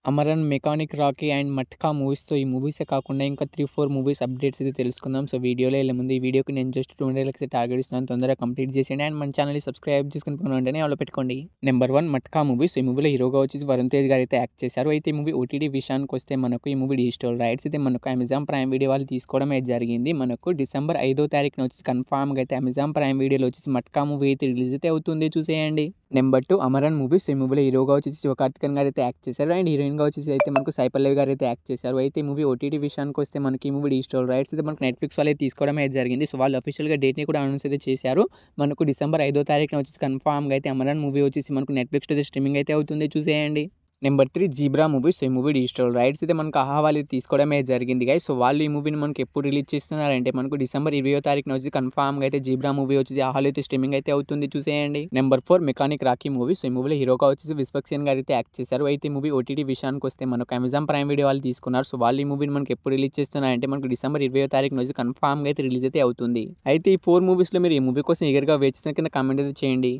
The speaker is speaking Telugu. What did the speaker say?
Amaran, mechanic Rocky and matka movies. So, ఈ మూవీసే కాకుండా ఇంకా 3, 4 మూవీస్ అప్డేట్స్ అయితే తెలుసుకుందాం. సో, వీడియోలో వెళ్ళే ముందు ఈ వీడియోకి నేను జస్ట్ 200 లైక్స్ టార్గెట్ ఇస్తున్నాను. తొందరగా కంప్లీట్ చేసేయండి అండ్ మన ఛానల్‌ని సబ్స్క్రైబ్ చేసుకొని పక్కన వెంటనే ఆల్‌లో పెట్టుకోండి. Number 1 matka movie. సో, ఈ మూవీలో హీరోగా వచ్చేసి వరుణ్ తేజ్ గారు అయితే యాక్ట్ చేశారు. అయితే ఈ మూవీ ఓటీటీ విషయానికొస్తే మనకు ఈ మూవీ డిజిటల్ రైట్స్ అయితే మనకు అమెజాన్ ప్రైమ్ వీడియో వాళ్ళు తీసుకోవడం అయితే జరిగింది. మనకు డిసెంబర్ 5వ తారీఖున వచ్చేసి కన్ఫర్మ్‌గా అయితే అమెజాన్ ప్రైమ్ వీడియోలో వచ్చేసి మట్కా మూవీ అయితే రిలీజ్ అయితే అవుతుంది. చూసేయండి. Number 2 Amaran movie. సో, ఈ మూవీలో హీరోగా వచ్చేసి శివకార్తికేయన్ గారు అయితే యాక్ట్ చేశారు అండ్ హీరోయిన్‌గా వచ్చేసి అయితే మనకు సాయి పల్లవి గారు అయితే యాక్ట్ చేశారు. అయితే ఈ మూవీ ఓటీటీ విషయానికొస్తే మనకి ఈ మూవీ డిజిటల్ రైట్స్ అయితే మనకు నెట్‌ఫ్లిక్స్ వాళ్ళే తీసుకోవడం అయితే జరిగింది. సో, వాళ్ళు అఫీషియల్‌గా డేట్‌ని కూడా అనౌన్స్ అయితే చేశారు. మనకు డిసెంబర్ 5వ తారీఖున వచ్చేసి కన్ఫర్మ్‌గా అయితే అమరన్ మూవీ వచ్చేసి మనకు నెట్‌ఫ్లిక్స్‌లో అయితే స్ట్రీమింగ్ అయితే అవుతుంది. చూసేయండి. Number 3 zebra movie. సో, ఈ మూవీ డిజిటల్ రైట్స్ అయితే మనకు ఆహా వాళ్ళు తీసుకోవడమే జరిగింది గైస్. సో, వాళ్ళు ఈ మూవీని మనకు ఎప్పుడు రిలీజ్ చేస్తున్నారంటే మనకు డిసెంబర్ 20వ తారీఖున వచ్చి కన్ఫర్మ్‌గా అయితే జీబ్రా మూవీ వచ్చేసి ఆహాలో అయితే స్ట్రీమింగ్ అయితే అవుతుంది. చూసేయండి. Number 4 mechanic Rocky movie. So, ఈ మూవీలో హీరోగా వచ్చేసి విశ్వక్సేన్ గారు అయితే యాక్ట్ చేశారు. అయితే ఈ మూవీ ఓటీటీ విషయానికొస్తే మనకు అమెజాన్ ప్రైమ్ వీడియో వాళ్ళు తీసుకున్నారు. సో, వాళ్ళు ఈ మూవీని మనకు ఎప్పుడు రిలీజ్ చేస్తున్నారంటే మనకు డిసెంబర్ 20వ తారీఖున వచ్చి కన్ఫర్మ్‌గా అయితే రిలీజ్ అయితే అవుతుంది. అయితే ఈ 4 మూవీస్‌లో మీరు ఈ మూవీ కోసం ఈగర్‌గా వెయిట్ చేసిన కింద కామెంట్ అయితే చేయండి.